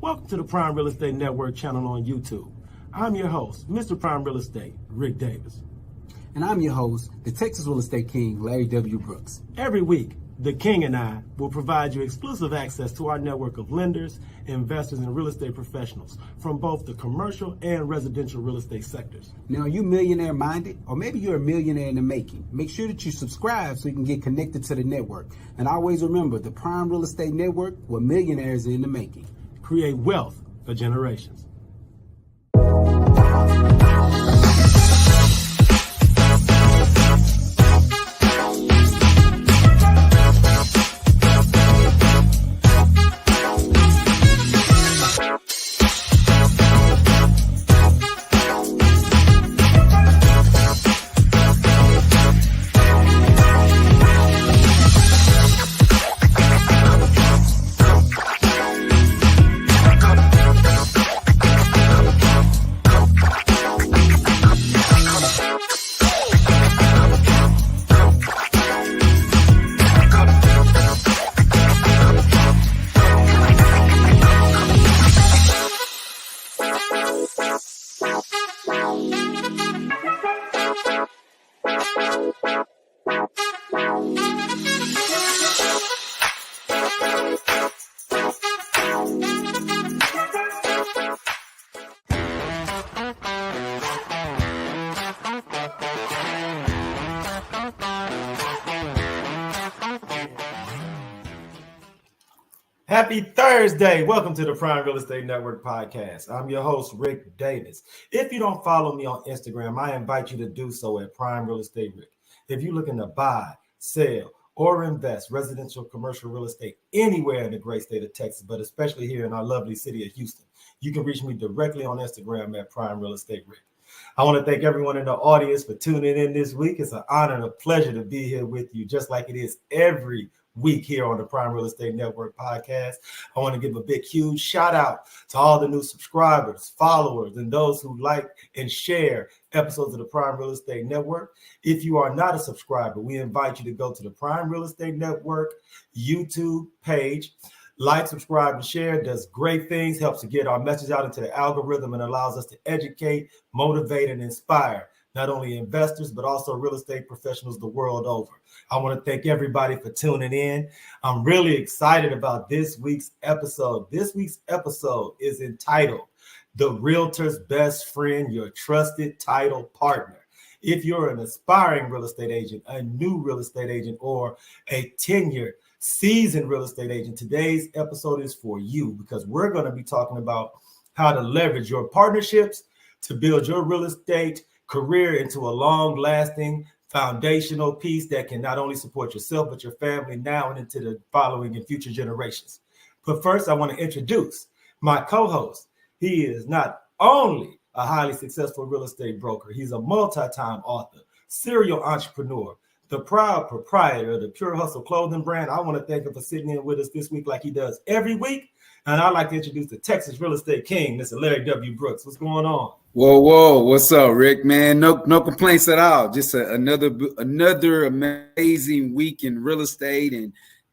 Welcome to the Prime Real Estate Network channel on YouTube. I'm your host, Mr. Prime Real Estate, Ric Davis. And I'm your host, the Texas Real Estate King, LarryWBrooks. Every week, the King and I will provide you exclusive access to our network of lenders, investors, and real estate professionals from both the commercial and residential real estate sectors. Now, are you millionaire minded? Or maybe you're a millionaire in the making. Make sure that you subscribe so you can get connected to the network. And always remember, the Prime Real Estate Network, where millionaires are in the making. Create wealth for generations. Happy Thursday. Welcome to the Prime Real Estate Network podcast. I'm your host, Ric Davis. If you don't follow me on Instagram, I invite you to do so at Prime Real Estate Ric. If you're looking to buy, sell, or invest residential, commercial real estate anywhere in the great state of Texas, but especially here in our lovely city of Houston, you can reach me directly on Instagram at Prime Real Estate Ric. I want to thank everyone in the audience for tuning in this week. It's an honor and a pleasure to be here with you, just like it is every week here on the Prime Real Estate Network podcast. I want to give a big, huge shout out to all the new subscribers, followers, and those who like and share episodes of the Prime Real Estate Network. If you are not a subscriber, we invite you to go to the Prime Real Estate Network YouTube page. Like, subscribe, and share. Does great things, helps to get our message out into the algorithm, and allows us to educate, motivate, and inspire not only investors, but also real estate professionals the world over. I want to thank everybody for tuning in. I'm really excited about this week's episode. This week's episode is entitled, The Realtor's Best Friend, Your Trusted Title Partner. If you're an aspiring real estate agent, a new real estate agent, or a tenured, seasoned real estate agent, today's episode is for you, because we're going to be talking about how to leverage your partnerships to build your real estate career into a long-lasting foundational piece that can not only support yourself, but your family now and into the following and future generations. But first, I want to introduce my co-host. He is not only a highly successful real estate broker, he's a multi-time author, serial entrepreneur, the proud proprietor of the Pure Hustle clothing brand. I want to thank him for sitting in with us this week like he does every week. And I'd like to introduce the Texas Real Estate King, Mr. LarryWBrooks. What's going on? Whoa. What's up, Rick, man? No complaints at all. Just another amazing week in real estate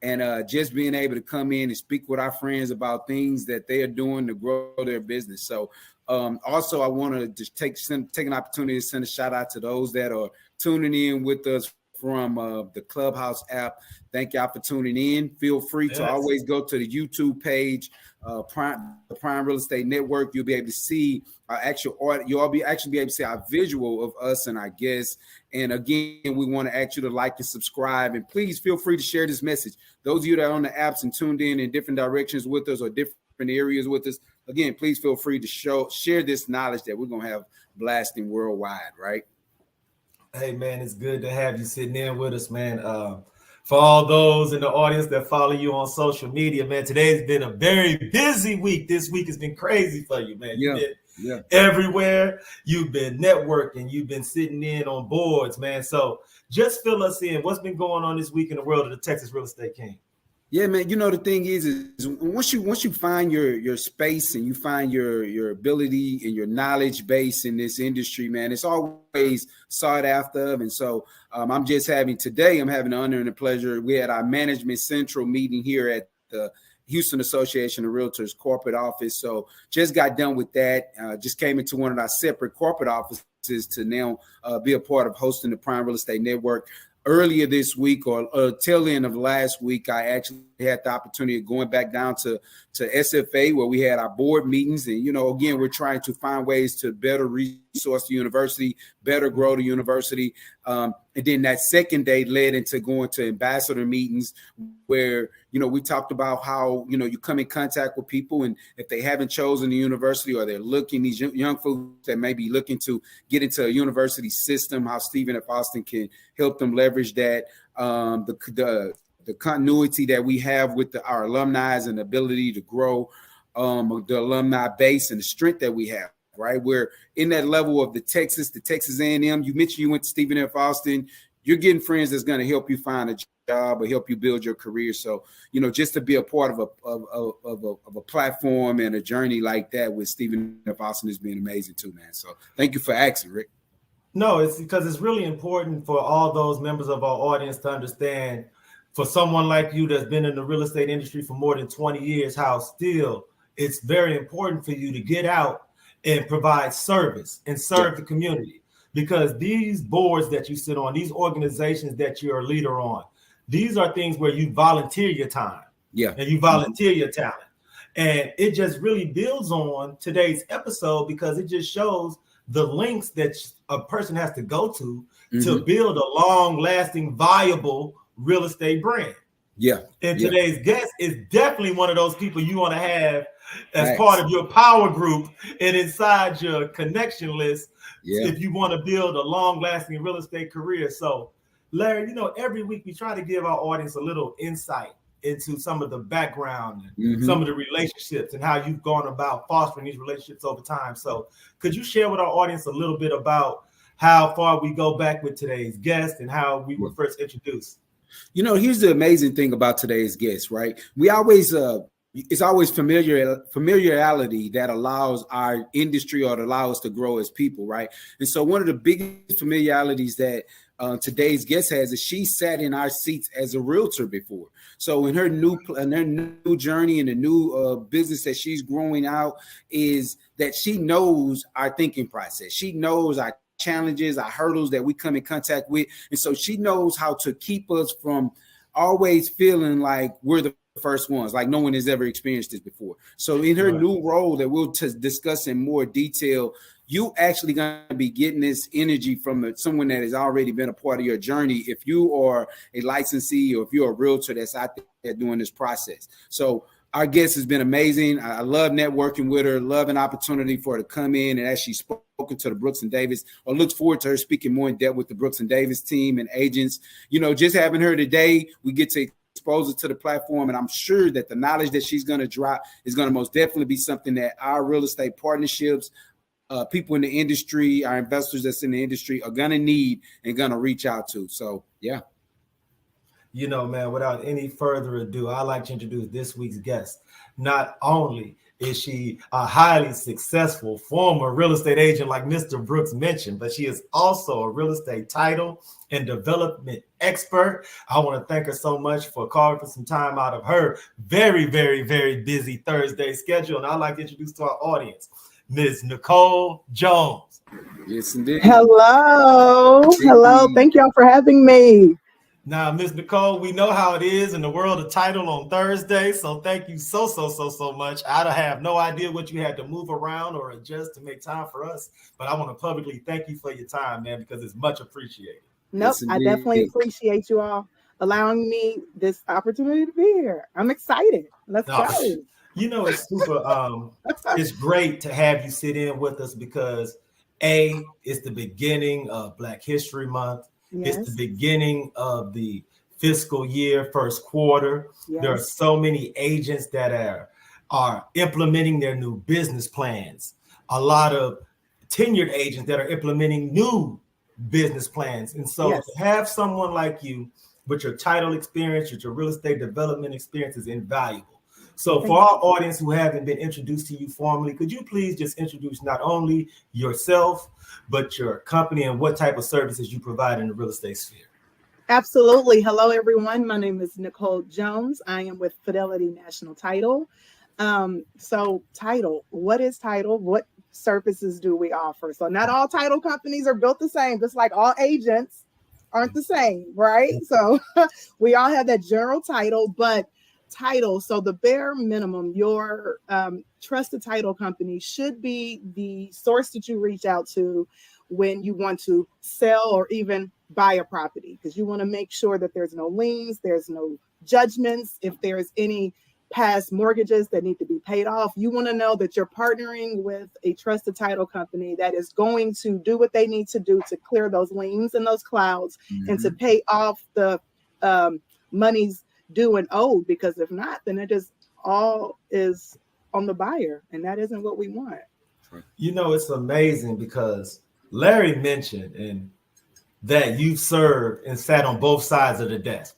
and just being able to come in and speak with our friends about things that they are doing to grow their business. So also I want to just take an opportunity to send a shout out to those that are tuning in with us from the Clubhouse app. Thank y'all for tuning in. Feel free to always go to the YouTube page, the Prime Real Estate Network. You'll be able to see our actual audio. You'll actually be able to see our visual of us and our guests. And again, we want to ask you to like and subscribe. And please feel free to share this message. Those of you that are on the apps and tuned in different directions with us or different areas with us, again, please feel free to share this knowledge that we're going to have blasting worldwide, right? Hey, man, it's good to have you sitting in with us, man. For all those in the audience that follow you on social media, man, today's been a very busy week. This week has been crazy for you, man. You've been everywhere. You've been networking. You've been sitting in on boards, man. So just fill us in. What's been going on this week in the world of the Texas Real Estate King? Yeah, man. You know, the thing is once you find your space and you find your ability and your knowledge base in this industry, man, it's always sought after. And so I'm having the honor and the pleasure. We had our Management Central meeting here Houston Association of Realtors corporate office. So just got done with that. Just came into one of our separate corporate offices to now be a part of hosting the Prime Real Estate Network. Earlier this week or tail end of last week, I actually had the opportunity of going back down to SFA where we had our board meetings. And, again, we're trying to find ways to better resource the university, better grow the university. And then that second day led into going to ambassador meetings where, we talked about how, you come in contact with people, and if they haven't chosen the university or they're looking, these young folks that may be looking to get into a university system, how Stephen F. Austin can help them leverage that, the continuity that we have with our alumni and the ability to grow the alumni base and the strength that we have. Right, we're in that level of the Texas A&M. You mentioned you went to Stephen F. Austin. You're getting friends that's going to help you find a job or help you build your career. So, just to be a part of a platform and a journey like that with Stephen F. Austin has been amazing too, man. So, thank you for asking, Rick. No, it's because it's really important for all those members of our audience to understand. For someone like you that's been in the real estate industry for more than 20 years, how still it's very important for you to get out and provide service and serve the community, because these boards that you sit on, these organizations that you're a leader on, these are things where you volunteer your time and you volunteer your talent. And it just really builds on today's episode because it just shows the links that a person has to go to build a long lasting, viable real estate brand. And today's guest is definitely one of those people you want to have as part of your power group and inside your connection list if you want to build a long-lasting real estate career. So, Larry, every week we try to give our audience a little insight into some of the background, some of the relationships and how you've gone about fostering these relationships over time. So could you share with our audience a little bit about how far we go back with today's guest and how we were first introduced? Here's the amazing thing about today's guest, right? We always it's always familiarity that allows our industry or to allow us to grow as people, right? And so one of the biggest familiarities that today's guest has is she sat in our seats as a realtor before. So in her new journey and the new business that she's growing out is that she knows our thinking process. She knows our challenges, our hurdles that we come in contact with. And so she knows how to keep us from always feeling like we're the first ones, like no one has ever experienced this before. So in her new role that we'll discuss in more detail, you actually going to be getting this energy from someone that has already been a part of your journey. If you are a licensee or if you're a realtor that's out there doing this process. So our guest has been amazing. I love networking with her, love an opportunity for her to come in and as she's spoken to the Brooks and Davis, or look forward to her speaking more in depth with the Brooks and Davis team and agents. Just having her today, we get to expose her to the platform, and I'm sure that the knowledge that she's going to drop is going to most definitely be something that our real estate partnerships, people in the industry, our investors that's in the industry are going to need and going to reach out to. So, yeah. Man, without any further ado, I'd like to introduce this week's guest. Not only is she a highly successful former real estate agent like Mr. Brooks mentioned, but she is also a real estate title and development expert. I want to thank her so much for carving some time out of her very, very, very busy Thursday schedule. And I'd like to introduce to our audience, Ms. Nicole Jones. Yes, indeed. Hello. Thank y'all for having me. Now, Ms. Nicole, we know how it is in the world of title on Thursday, so thank you so much. I have no idea what you had to move around or adjust to make time for us, but I want to publicly thank you for your time, man, because it's much appreciated. Nope, yes, I definitely appreciate you all allowing me this opportunity to be here. I'm excited. Let's go. It's super, it's great to have you sit in with us because it's the beginning of Black History Month. Yes. It's the beginning of the fiscal year, first quarter. Yes. There are so many agents that are implementing their new business plans. A lot of tenured agents that are implementing new business plans. And so to have someone like you with your title experience, with your real estate development experience is invaluable. So for our audience who haven't been introduced to you formally, could you please just introduce not only yourself, but your company and what type of services you provide in the real estate sphere? Absolutely. Hello, everyone. My name is Nicole Jones. I am with Fidelity National Title. So title, what is title? What services do we offer? So not all title companies are built the same, just like all agents aren't the same, right? So we all have that general title, but title, so the bare minimum, your trusted title company should be the source that you reach out to when you want to sell or even buy a property, because you want to make sure that there's no liens, there's no judgments. If there's any past mortgages that need to be paid off, you want to know that you're partnering with a trusted title company that is going to do what they need to do to clear those liens and those clouds and to pay off the monies due and owed, because if not, then it just all is on the buyer, and that isn't what we want. You know, it's amazing because Larry mentioned and that you've served and sat on both sides of the desk.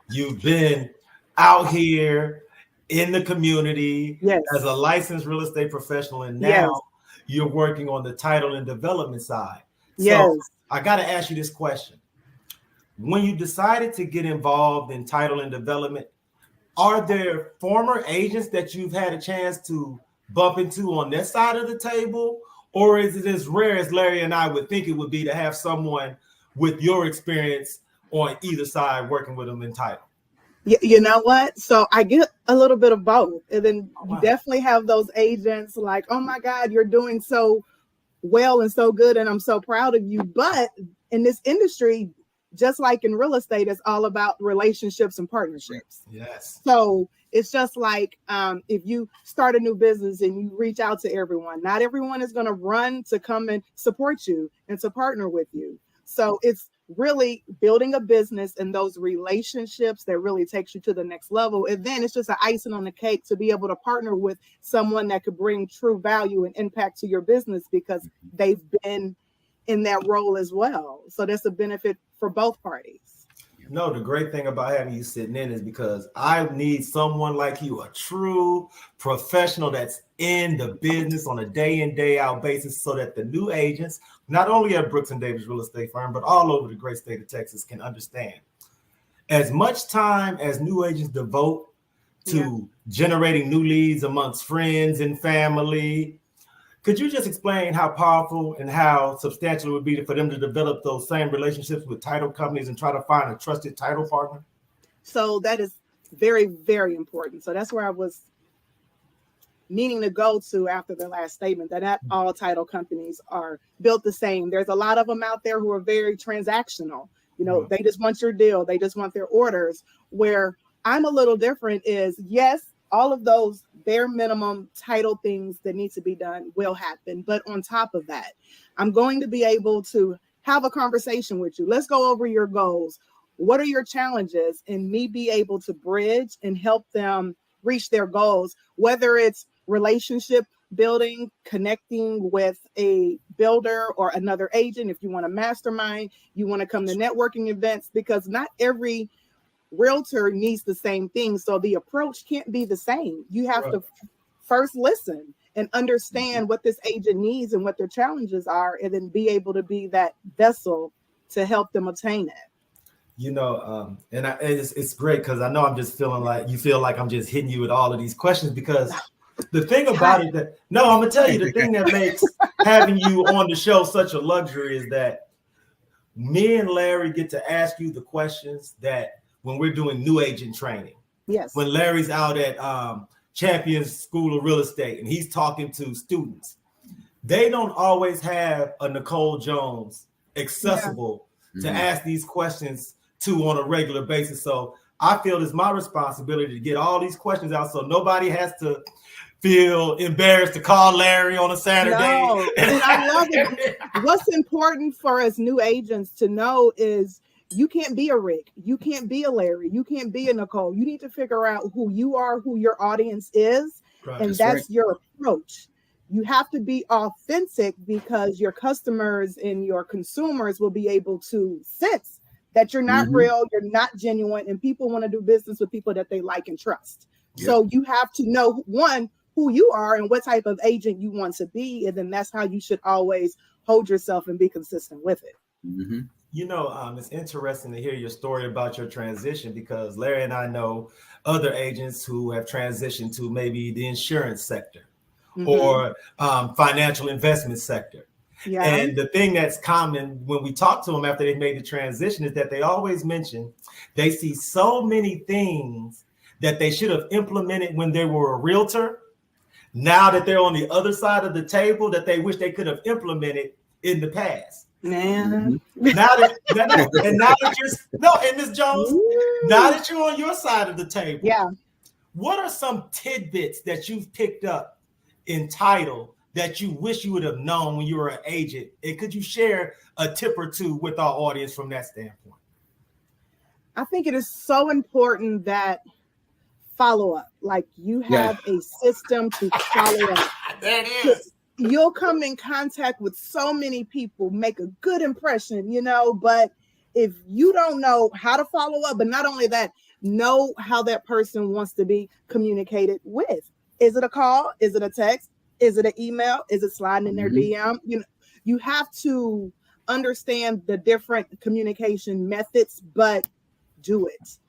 You've been out here in the community as a licensed real estate professional, and now you're working on the title and development side. So I got to ask you this question. When you decided to get involved in title and development, are there former agents that you've had a chance to bump into on that side of the table? Or is it as rare as Larry and I would think it would be to have someone with your experience on either side working with them in title? You know what? So I get a little bit of both. And then you definitely have those agents like, oh my God, you're doing so well and so good, and I'm so proud of you. But in this industry, just like in real estate, it's all about relationships and partnerships. Yes. So it's just like if you start a new business and you reach out to everyone, not everyone is going to run to come and support you and to partner with you. So it's really building a business and those relationships that really takes you to the next level. And then it's just an icing on the cake to be able to partner with someone that could bring true value and impact to your business because they've been in that role as well. So that's a benefit for both parties. No, the great thing about having you sitting in is because I need someone like you, a true professional that's in the business on a day in, day out basis, so that the new agents, not only at Brooks and Davis Real Estate Firm, but all over the great state of Texas, can understand. As much time as new agents devote to generating new leads amongst friends and family, could you just explain how powerful and how substantial it would be for them to develop those same relationships with title companies and try to find a trusted title partner? So that is very, very important. So that's where I was meaning to go to after the last statement, that not all title companies are built the same. There's a lot of them out there who are very transactional. You know, they just want your deal. They just want their orders. Where I'm a little different is, yes, all of those bare minimum title things that need to be done will happen. But on top of that, I'm going to be able to have a conversation with you. Let's go over your goals. What are your challenges? And me be able to bridge and help them reach their goals, whether it's relationship building, connecting with a builder or another agent. If you want a mastermind, you want to come to networking events, because not every realtor needs the same thing. So the approach can't be the same. You have to first listen and understand what this agent needs and what their challenges are, and then be able to be that vessel to help them attain it. You know, it's great because I know I'm just feeling like you feel like I'm just hitting you with all of these questions, because the thing about it that, no, I'm going to tell you, the thing that makes having you on the show such a luxury is that me and Larry get to ask you the questions that when we're doing new agent training. Yes. When Larry's out at Champions School of Real Estate and he's talking to students, they don't always have a Nicole Jones accessible to ask these questions to on a regular basis. So I feel it's my responsibility to get all these questions out so nobody has to feel embarrassed to call Larry on a Saturday. No, and I love it. What's important for us new agents to know is you can't be a Rick, you can't be a Larry, you can't be a Nicole. You need to figure out who you are, who your audience is, and that's your approach. You have to be authentic, because your customers and your consumers will be able to sense that you're not real, you're not genuine, and people want to do business with people that they like and trust. So you have to know, one, who you are and what type of agent you want to be, and then that's how you should always hold yourself and be consistent with it. It's interesting to hear your story about your transition because Larry and I know other agents who have transitioned to maybe the insurance sector or financial investment sector. Yeah. And the thing that's common when we talk to them after they've made the transition is that they always mention they see so many things that they should have implemented when they were a realtor. Now that they're on the other side of the table, that they wish they could have implemented in the past. Man. Now that Ms. Jones, now that you're on your side of the table, yeah, what are some tidbits that you've picked up in title that you wish you would have known when you were an agent? And could you share a tip or two with our audience from that standpoint? I think it is so important that follow up, like you have a system to follow up. That is. You'll come in contact with so many people, make a good impression, but if you don't know how to follow up, but not only that, know how that person wants to be communicated with. Is it a call? Is it a text? Is it an email? Is it sliding in their DM? You have to understand the different communication methods, but do it.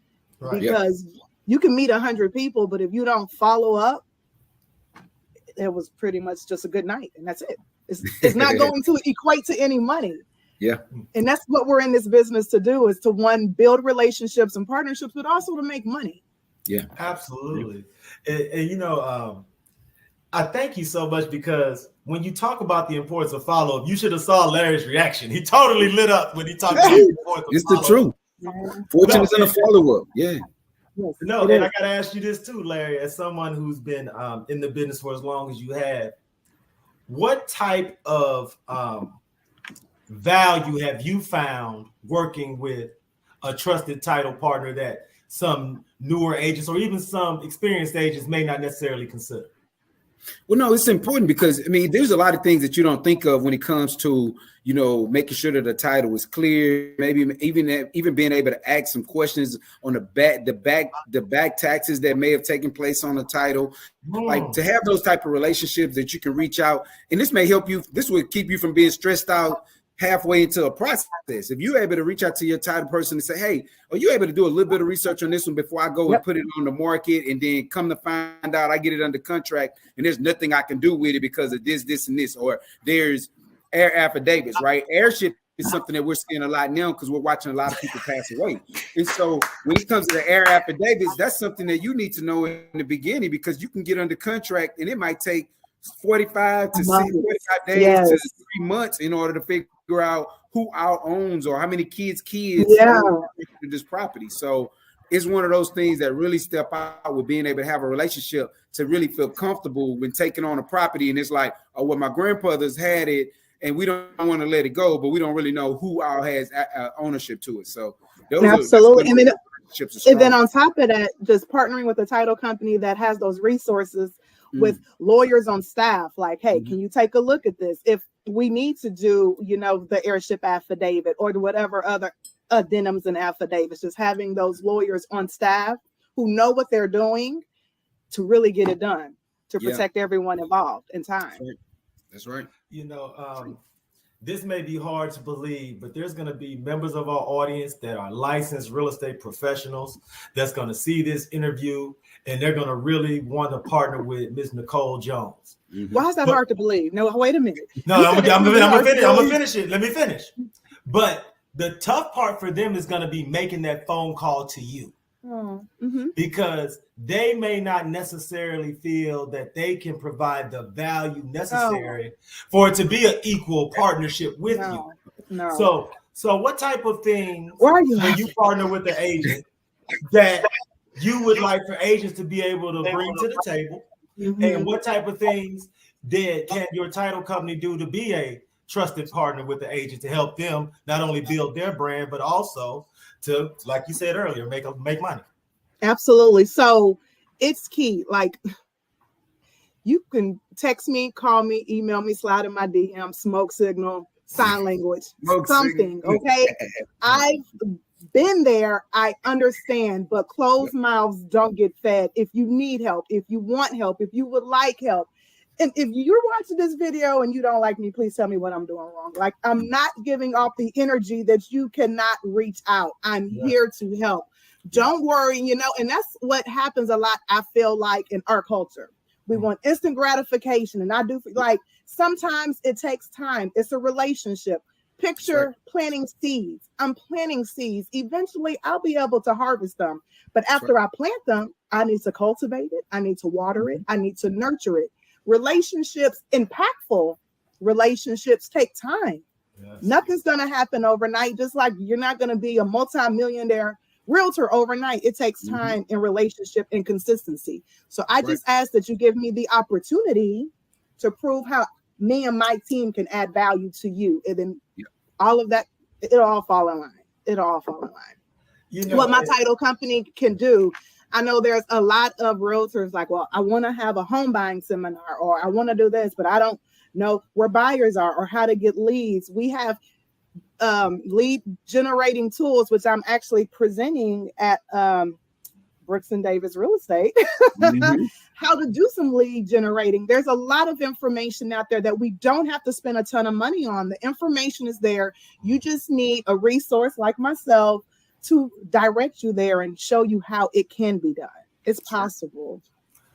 Right. Because you can meet 100 people, but if you don't follow up, it was pretty much just a good night, and that's it. It's not going to equate to any money. Yeah. And that's what we're in this business to do, is to build relationships and partnerships, but also to make money. Yeah, absolutely. And I thank you so much, because when you talk about the importance of follow-up, you should have saw Larry's reaction. He totally lit up when he talked about the importance of it's the truth. Fortune is in a follow-up. Yeah. Yes, no, and I gotta ask you this too, Larry, as someone who's been in the business for as long as you have, what type of value have you found working with a trusted title partner that some newer agents or even some experienced agents may not necessarily consider? Well, no, it's important because, there's a lot of things that you don't think of when it comes to, making sure that the title is clear, maybe even being able to ask some questions on the back taxes that may have taken place on the title. Like, to have those type of relationships that you can reach out, and this may help you. This will keep you from being stressed out halfway into a process. If you're able to reach out to your title person and say, hey, are you able to do a little bit of research on this one before I go and put it on the market, and then come to find out I get it under contract and there's nothing I can do with it because of this and this, or there's air affidavits, right? Airship is something that we're seeing a lot now because we're watching a lot of people pass away. And so when it comes to the air affidavits, that's something that you need to know in the beginning, because you can get under contract and it might take 45 to 45 days to 3 months in order to figure out who owns or how many kids own this property. So it's one of those things that really step out with being able to have a relationship, to really feel comfortable when taking on a property. And it's like, oh, well, my grandfather's had it and we don't want to let it go, but we don't really know who all has ownership to it. So absolutely. And then on top of that, just partnering with a title company that has those resources with lawyers on staff, like, hey, can you take a look at this? If we need to do, the airship affidavit or whatever other addendums and affidavits, just having those lawyers on staff who know what they're doing to really get it done, to protect everyone involved in time. That's right. This may be hard to believe, but there's going to be members of our audience that are licensed real estate professionals that's going to see this interview, and they're going to really want to partner with Ms. Nicole Jones. Why is that hard to believe? No, wait a minute. No, I'm gonna finish it. Let me finish. But the tough part for them is going to be making that phone call to you. Because they may not necessarily feel that they can provide the value necessary for it to be an equal partnership with you. No. So what type of things when you partner with the agent that you would like for agents to be able to bring to the table? And what type of things can your title company do to be a trusted partner with the agent to help them not only build their brand, but also to, like you said earlier, make money? Absolutely. So it's key. Like, you can text me, call me, email me, slide in my DM, smoke signal, sign language, something. Okay. I've been there. I understand, but closed mouths don't get fed. If you need help, if you want help, if you would like help, and if you're watching this video and you don't like me, please tell me what I'm doing wrong. Like, I'm not giving off the energy that you cannot reach out. I'm here to help. Don't worry, and that's what happens a lot, I feel like, in our culture. We want instant gratification. And I do, like, sometimes it takes time. It's a relationship. Picture planting seeds. I'm planting seeds. Eventually, I'll be able to harvest them. But after I plant them, I need to cultivate it. I need to water it. I need to nurture it. Relationships, impactful relationships, take time. Yes. Nothing's going to happen overnight. Just like you're not going to be a multi-millionaire realtor overnight. It takes time in relationship and consistency. So I just ask that you give me the opportunity to prove how me and my team can add value to you. And then all of that, it'll all fall in line. It'll all fall in line. What my title company can do. I know there's a lot of realtors like, well, I want to have a home buying seminar, or I want to do this, but I don't know where buyers are or how to get leads. We have lead generating tools, which I'm actually presenting at Brooks and Davis Real Estate, how to do some lead generating. There's a lot of information out there that we don't have to spend a ton of money on. The information is there. You just need a resource like myself to direct you there and show you how it can be done. It's possible.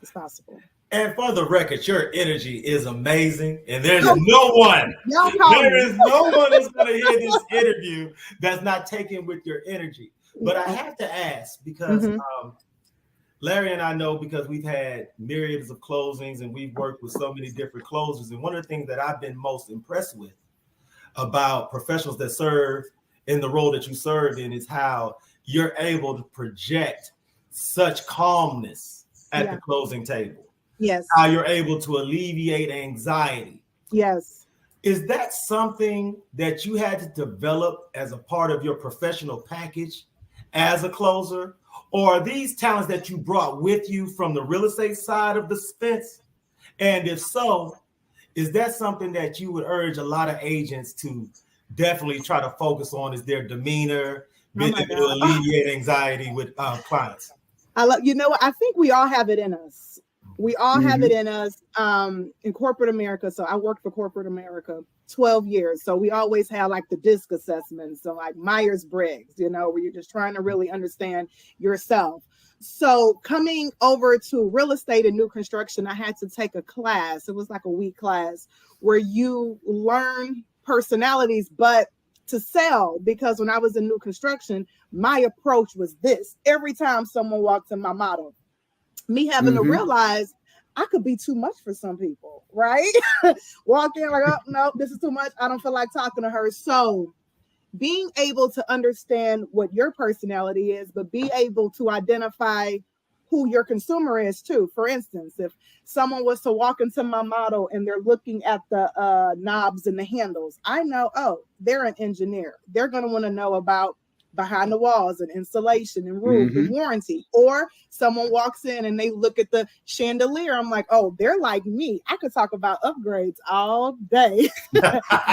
It's possible. And for the record, your energy is amazing. And there's no one that's going to hear this interview that's not taken with your energy. But I have to ask, because Larry and I know, because we've had myriads of closings and we've worked with so many different closers. And one of the things that I've been most impressed with about professionals that serve in the role that you serve in is how you're able to project such calmness at the closing table. Yes. How you're able to alleviate anxiety. Yes. Is that something that you had to develop as a part of your professional package as a closer? Or are these talents that you brought with you from the real estate side of the fence? And if so, is that something that you would urge a lot of agents to definitely try to focus on, is their demeanor, being able to alleviate anxiety with clients? I think we all have it in us. We all have it in us in corporate America. So I worked for corporate America 12 years. So we always have like the DISC assessments. So like Myers-Briggs, where you're just trying to really understand yourself. So coming over to real estate and new construction, I had to take a class. It was like a week class where you learn personalities, but to sell, because when I was in new construction, my approach was this. Every time someone walked in my model, me having to realize I could be too much for some people, right? Walk in like, oh, no, this is too much. I don't feel like talking to her. So being able to understand what your personality is, but be able to identify who your consumer is too. For instance, if someone was to walk into my model and they're looking at the knobs and the handles, I know, they're an engineer. They're going to want to know about behind the walls and insulation and roof and warranty. Or someone walks in and they look at the chandelier. I'm like, oh, they're like me. I could talk about upgrades all day.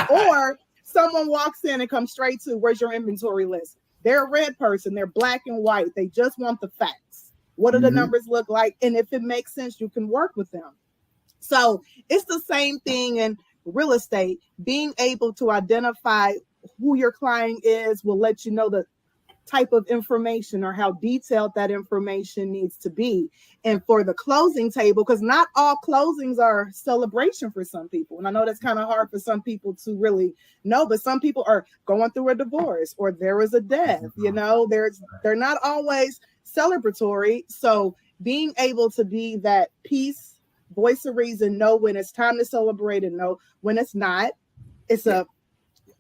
Or someone walks in and comes straight to, where's your inventory list? They're a red person. They're black and white. They just want the facts. What do the numbers look like? And if it makes sense, you can work with them. So it's the same thing in real estate. Being able to identify who your client is will let you know the type of information or how detailed that information needs to be. And for the closing table, because not all closings are celebration for some people. And I know that's kind of hard for some people to really know, but some people are going through a divorce or there is a death, they're not always celebratory. So being able to be that peace, voice of reason, know when it's time to celebrate and know when it's not. It's a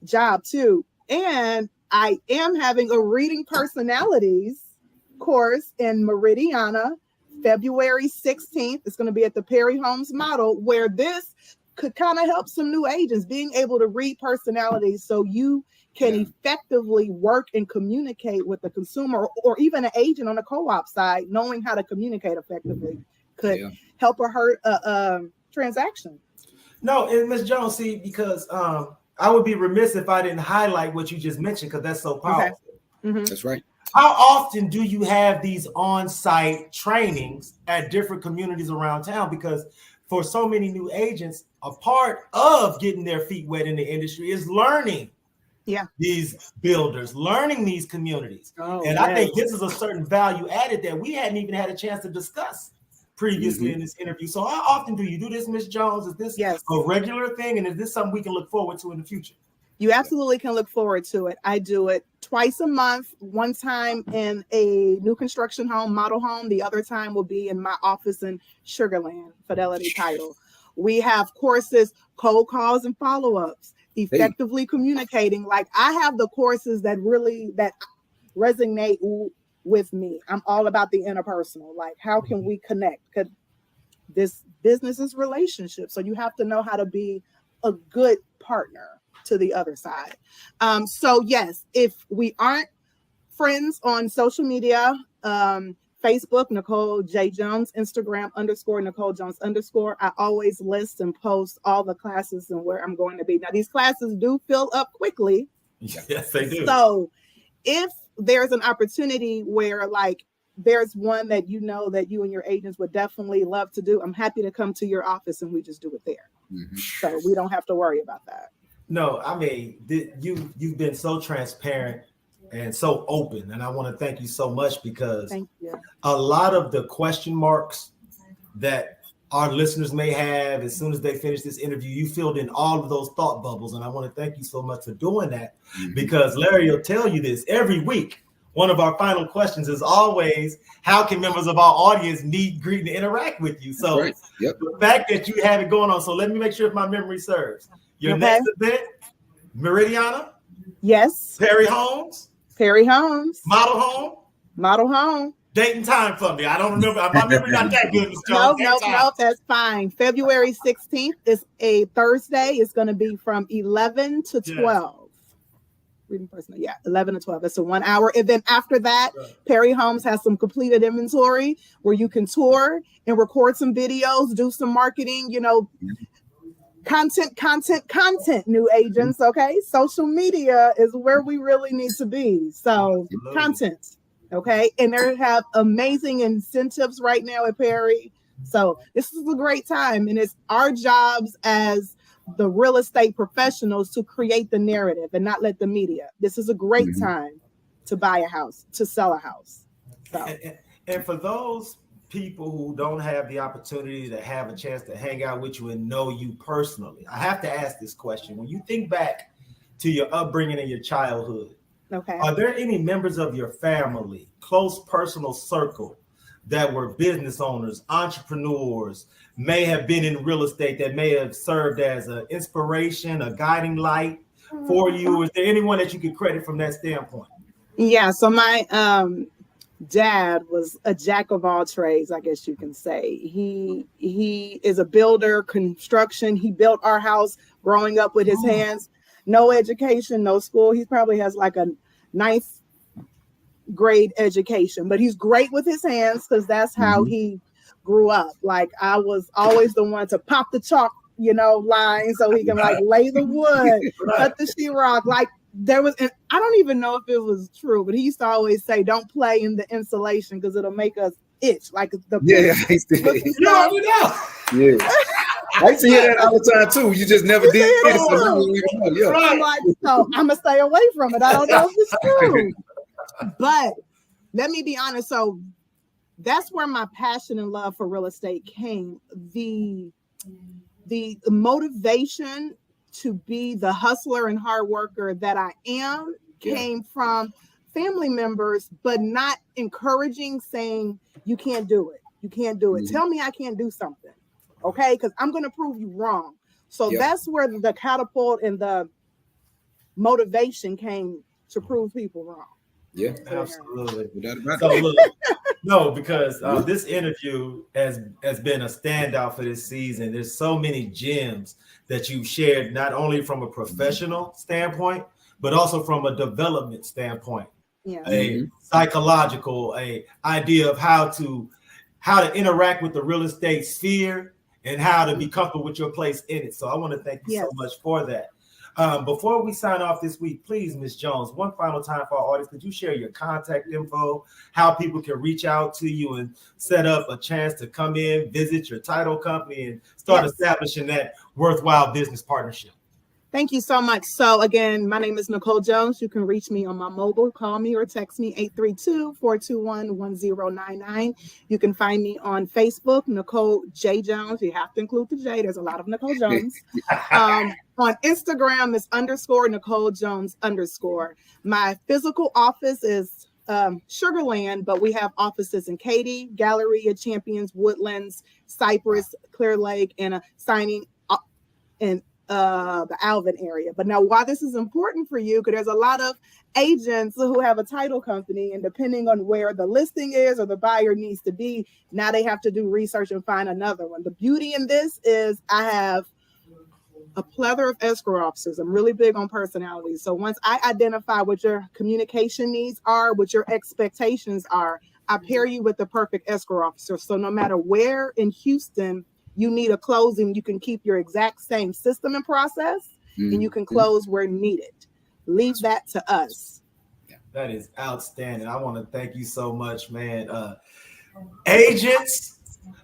job too. And I am having a reading personalities course in Meridiana, February 16th. It's going to be at the Perry Homes Model, where this could kind of help some new agents being able to read personalities so you can effectively work and communicate with the consumer, or even an agent on the co-op side. Knowing how to communicate effectively could help or hurt a transaction. No, and Ms. Jones, see, because I would be remiss if I didn't highlight what you just mentioned, because that's so powerful. Okay. That's right. How often do you have these on-site trainings at different communities around town? Because for so many new agents, a part of getting their feet wet in the industry is learning these builders, learning these communities. I think this is a certain value added that we hadn't even had a chance to discuss previously in this interview. So how often do you do this, Ms. Jones? Is this a regular thing? And is this something we can look forward to in the future? You absolutely can look forward to it. I do it twice a month, one time in a new construction home, model home. The other time will be in my office in Sugar Land, Fidelity Title. We have courses, cold calls and follow-ups, effectively communicating. Like, I have the courses that resonate with me. I'm all about the interpersonal. Like, how can we connect? Because this business is relationships. So you have to know how to be a good partner to the other side. So yes, if we aren't friends on social media, Facebook, Nicole J. Jones, Instagram _ Nicole Jones _ I always list and post all the classes and where I'm going to be. Now, these classes do fill up quickly. Yes, they do. So if there's an opportunity where, like, there's one that you know that you and your agents would definitely love to do, I'm happy to come to your office and we just do it there. So we don't have to worry about that. No, I mean, you've been so transparent and so open, and I want to thank you so much, because a lot of the question marks that our listeners may have as soon as they finish this interview, you filled in all of those thought bubbles, and I want to thank you so much for doing that, because Larry will tell you this every week. One of our final questions is always, how can members of our audience meet, greet, and interact with you? So the fact that you have it going on, so let me make sure if my memory serves. Your next event, Meridiana? Yes. Perry Homes? Perry Homes. Model Home? Model Home. Date and time for me. I don't remember. My memory not that good, Ms. Jones. No, that's fine. February 16th is a Thursday. It's going to be from 11 to 12. Reading personal. 11 to 12. It's a 1 hour event. After that, Perry Homes has some completed inventory where you can tour and record some videos, do some marketing, content, new agents. Okay. Social media is where we really need to be. So content. Okay. And they have amazing incentives right now at Perry. So this is a great time. And it's our jobs as the real estate professionals to create the narrative and not let the media. This is a great time to buy a house, to sell a house. So. And for those people who don't have the opportunity to have a chance to hang out with you and know you personally, I have to ask this question. When you think back to your upbringing and your childhood, are there any members of your family, close personal circle, that were business owners, entrepreneurs, may have been in real estate, that may have served as an inspiration, a guiding light for you? Is there anyone that you could credit from that standpoint? Yeah, so my dad was a jack of all trades, I guess you can say. He is a builder, construction. He built our house growing up with his hands. No education, no school. He probably has like a 9th grade education, but he's great with his hands because that's how he grew up. Like, I was always the one to pop the chalk, line so he can like lay the wood, cut the sheetrock. Like, there was, and I don't even know if it was true, but he used to always say, "Don't play in the insulation because it'll make us itch." Like the I used to, I used to hear that all the time too. You just never did it. I'm like, so I'm gonna stay away from it. I don't know if it's true. But let me be honest. So that's where my passion and love for real estate came. The motivation to be the hustler and hard worker that I am came from family members, but not encouraging, saying, "You can't do it. You can't do it. Tell me I can't do something. Okay, because I'm going to prove you wrong." So that's where the catapult and the motivation came, to prove people wrong. Yeah, absolutely. So look, no, because this interview has been a standout for this season. There's so many gems that you've shared, not only from a professional standpoint, but also from a development standpoint. A psychological, a idea of how to interact with the real estate sphere and how to be comfortable with your place in it. So I want to thank you so much for that. Before we sign off this week, please, Ms. Jones, one final time for our audience, could you share your contact info, how people can reach out to you and set up a chance to come in, visit your title company, and start establishing that worthwhile business partnership? Thank you so much. So again, my name is Nicole Jones. You can reach me on my mobile, call me or text me 832-421-1099. You can find me on Facebook, Nicole J. Jones. You have to include the J. There's a lot of Nicole Jones. On Instagram is _Nicole Jones _. My physical office is Sugarland, but we have offices in Katy, Galleria, Champions, Woodlands, Cypress, Clear Lake, and a signing in the Alvin area. But now, why this is important for you, because there's a lot of agents who have a title company, and depending on where the listing is or the buyer needs to be, now they have to do research and find another one. The beauty in this is I have a plethora of escrow officers. I'm really big on personality. So once I identify what your communication needs are, what your expectations are, I pair you with the perfect escrow officer. So no matter where in Houston you need a closing, you can keep your exact same system and process, and you can close where needed. Leave that to us. That is outstanding. I want to thank you so much, man. Agents,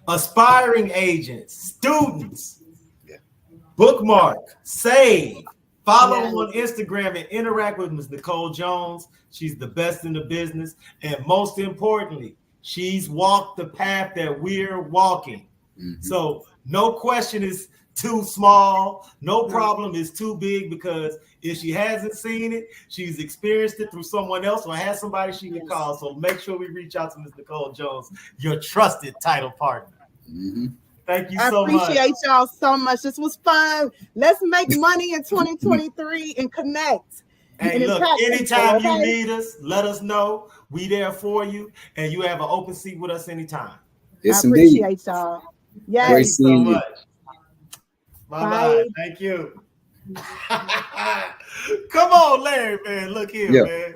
aspiring agents, students, bookmark, save, follow on Instagram, and interact with Ms. Nicole Jones. She's the best in the business. And most importantly, she's walked the path that we're walking. So no question is too small. No problem is too big, because if she hasn't seen it, she's experienced it through someone else or has somebody she can call. So make sure we reach out to Ms. Nicole Jones, your trusted title partner. Thank you so much. I appreciate y'all so much. This was fun. Let's make money in 2023 and connect. Hey, and look, anytime you need us, let us know. We there for you, and you have an open seat with us anytime. Yes, I appreciate y'all. Yes. Thank you so much. Bye-bye. Thank you. Come on, Larry, man. Look here, man.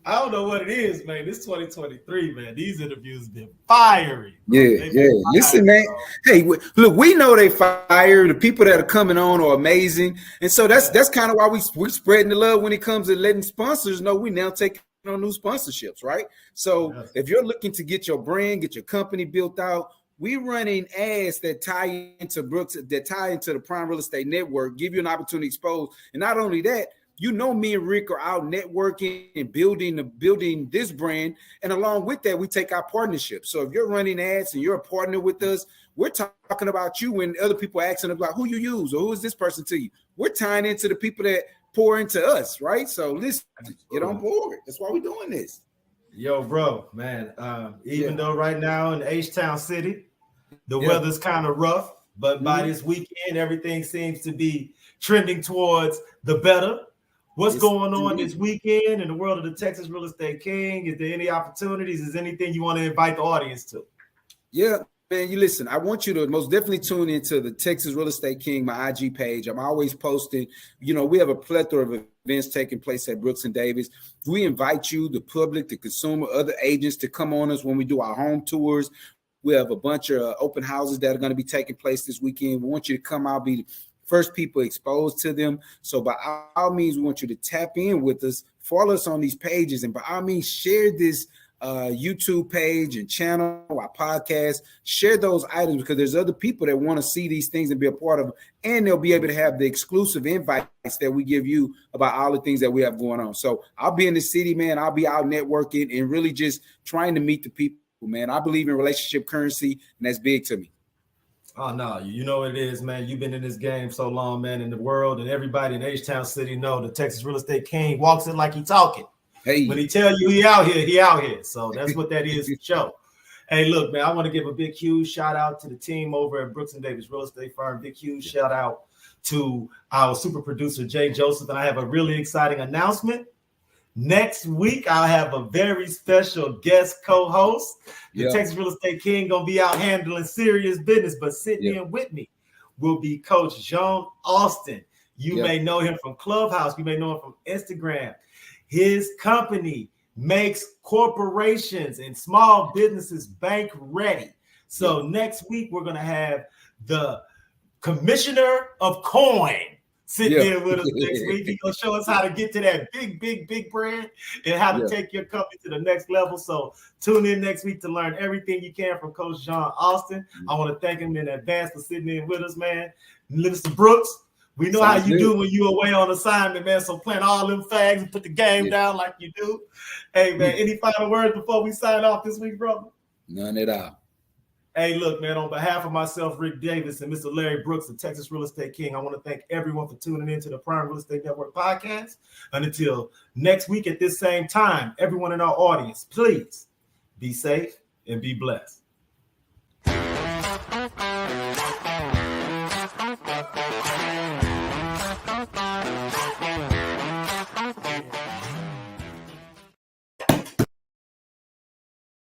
I don't know what it is, man. This 2023, man. These interviews have been fiery. Listen, man. Hey, look, we know they fire. The people that are coming on are amazing, and so that's kind of why we're spreading the love when it comes to letting sponsors know we now taking on new sponsorships, right? So if you're looking to get your brand, get your company built out, we're running ads that tie into Brooks, that tie into the Prime Real Estate Network, give you an opportunity to expose. And not only that, you know, me and Rick are out networking and building this brand. And along with that, we take our partnership. So if you're running ads and you're a partner with us, we're talking about you when other people are asking about who you use or who is this person to you. We're tying into the people that pour into us, right? So listen, get on board. That's why we're doing this. Yo, bro, man. Even though right now in H-Town City, the weather's kind of rough, but by this weekend, everything seems to be trending towards the better. What's going on this weekend in the world of the Texas Real Estate King? Is there any opportunities? Is there anything you want to invite the audience to? Yeah, man, you listen, I want you to most definitely tune into the Texas Real Estate King, my IG page. I'm always posting. You know, we have a plethora of events taking place at Brooks and Davis. We invite you, the public, the consumer, other agents to come on us when we do our home tours. We have a bunch of open houses that are going to be taking place this weekend. We want you to come out, be the first people exposed to them. So by all means, we want you to tap in with us, follow us on these pages, and by all means, share this YouTube page and channel, our podcast, share those items, because there's other people that want to see these things and be a part of them, and they'll be able to have the exclusive invites that we give you about all the things that we have going on. So I'll be in the city, man. I'll be out networking and really just trying to meet the people, man. I believe in relationship currency, and that's big to me. Oh, no, you know what it is, man. You've been in this game so long, man, in the world, and everybody in H-Town City know the Texas Real Estate King walks it like he talking. Hey, when he tell you he out here, he out here. So that's what that is for sure. Hey, look, man, I want to give a big, huge shout out to the team over at Brooks and Davis Real Estate Firm. Big, huge shout out to our super producer, Jay Joseph. And I have a really exciting announcement. Next week, I'll have a very special guest co-host. The Texas Real Estate King gonna be out handling serious business, but sitting in with me will be Coach John Austin. You may know him from Clubhouse. You may know him from Instagram. His company makes corporations and small businesses bank ready. So next week, we're gonna have the commissioner of coin, sitting there with us next week. He's going to show us how to get to that big bread and how to take your company to the next level. So tune in next week to learn everything you can from Coach John Austin. I want to thank him in advance for sitting in with us, man. Mr. Brooks, we know how you do when you away on assignment, man. So plant all them fags and put the game down like you do. Hey, man, any final words before we sign off this week, brother? None at all. Hey, look, man, on behalf of myself, Ric Davis, and Mr. Larry Brooks, the Texas Real Estate King, I want to thank everyone for tuning in to the Prime Real Estate Network podcast. And until next week at this same time, everyone in our audience, please be safe and be blessed.